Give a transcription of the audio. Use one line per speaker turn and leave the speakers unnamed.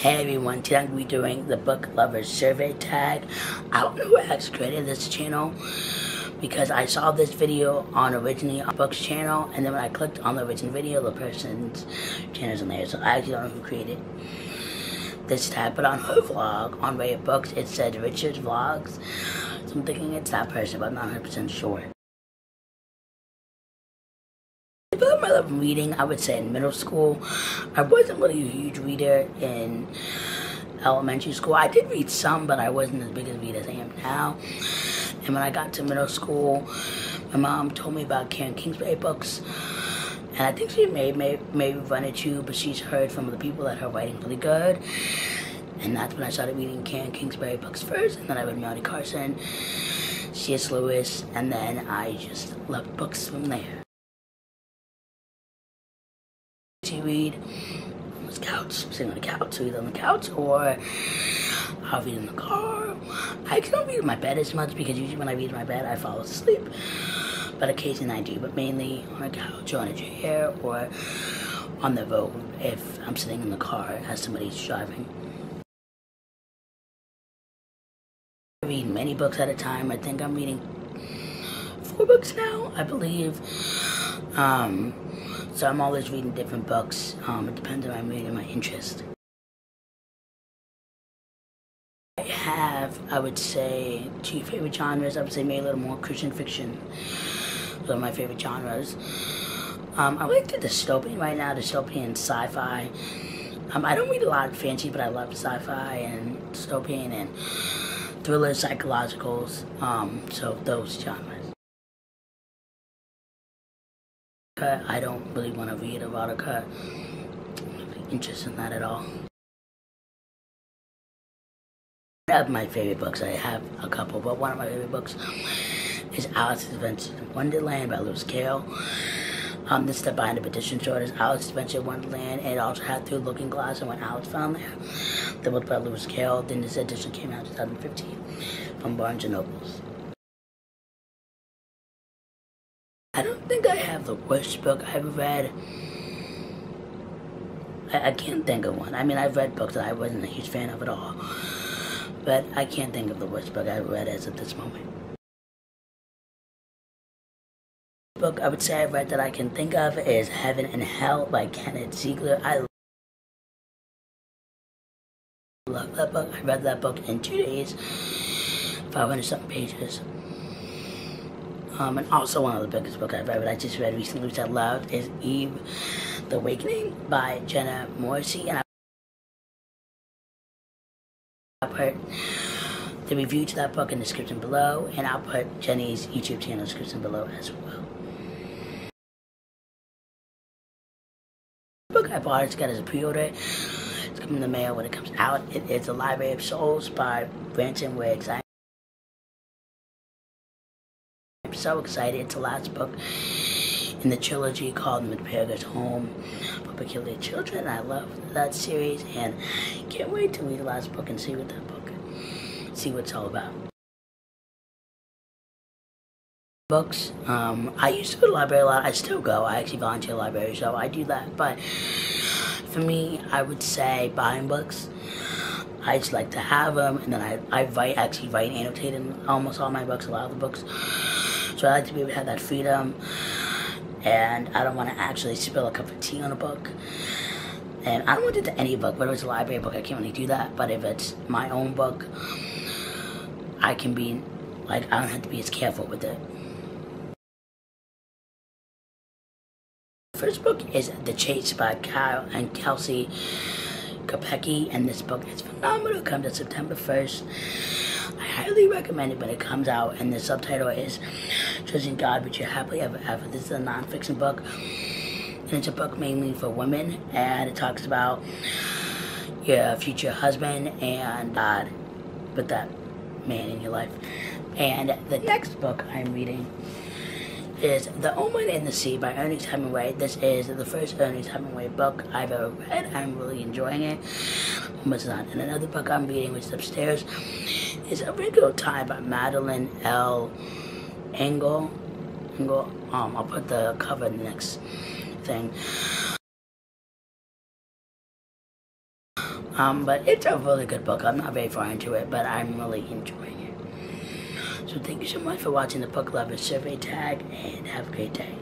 Hey everyone, today I'm going to be doing the book lovers survey tag. I don't know who actually created this channel because I saw this video on Originally on Books channel, and then when I clicked on the original video, the person's channel is in there, so I actually don't know who created this tag. But on her vlog on Reddit Books, it said Richard's Vlogs, so I'm thinking it's that person, but I'm not 100% sure. I love reading, I would say in middle school. I wasn't really a huge reader in elementary school. I did read some, but I wasn't as big a reader as I am now. And when I got to middle school, my mom told me about Karen Kingsbury books. And I think she may run it too, but she's heard from the people that her writing's really good. And that's when I started reading Karen Kingsbury books first. And then I read Melody Carson, C.S. Lewis, and then I just loved books from there. To read on the couch, sitting on the couch, read on the couch, or I'll read in the car. I don't read in my bed as much because usually when I read in my bed, I fall asleep. But occasionally I do, but mainly on a couch or on a chair or on the road if I'm sitting in the car as somebody's driving. I read many books at a time. I think I'm reading 4 books now, I believe. So I'm always reading different books. It depends on my mood and my interest. I have, I would say, 2 favorite genres. I would say maybe a little more Christian fiction. Those are my favorite genres. I like the dystopian right now, dystopian and sci-fi. I don't read a lot of fantasy, but I love sci-fi and dystopian and thrillers, psychologicals. So those genres. I don't really want to read erotica. I'm not really interested in that at all. I have my favorite books. I have a couple, but one of my favorite books is Alice's Adventures in Wonderland by Lewis Carroll. This is the Behind the Petition short is Alice's Adventures in Wonderland, and it also had Through the Looking Glass and When Alice Found There. The book by Lewis Carroll. Then this edition came out in 2015 from Barnes & Nobles. I don't think I have the worst book I ever read. I can't think of one. I mean, I've read books that I wasn't a huge fan of at all. But I can't think of the worst book I've read as of this moment. The book I would say I've read that I can think of is Heaven and Hell by Kenneth Ziegler. I love that book. I read that book in 2 days, 500-something pages. And also one of the biggest books I've read, I just read recently, which I loved, is Eve, The Awakening by Jenna, Moreci. And I'll put the review to that book in the description below, and I'll put Jenny's YouTube channel in the description below as well. The book I bought, it's got as a pre-order. It's coming in the mail when it comes out. It is The Library of Souls by Ransom, where it's I'm so excited. It's the last book in the trilogy called The Midperger's Home for Peculiar Children. I love that series and can't wait to read the last book and see what it's all about. Books. I used to go to the library a lot. I still go. I actually volunteer at the library, so I do that. But for me, I would say buying books. I just like to have them, and then I actually write and annotate in almost all my books, a lot of the books. So I like to be able to have that freedom, and I don't want to actually spill a cup of tea on a book. And I don't want to do that to any book, whether it's a library book, I can't really do that. But if it's my own book, I can be, like, I don't have to be as careful with it. The first book is The Chase by Carroll and Kelsey, Kupecky, and this book is phenomenal. It comes out September 1st. I highly recommend it when it comes out, and the subtitle is Trusting God with Your Happily Ever After. This is a non-fiction book, and it's a book mainly for women, and it talks about your future husband and God with that man in your life. And the next book I'm reading is The Omen in the Sea by Ernest Hemmingway. This is the first Ernest Hemmingway book I've ever read. I'm really enjoying it. Almost done. And another book I'm reading, which is upstairs, is A Wrinkle by Madeleine Engel. I'll put the cover in the next thing. But it's a really good book. I'm not very far into it, but I'm really enjoying it. So thank you so much for watching the Book Lovers Survey Tag, and have a great day.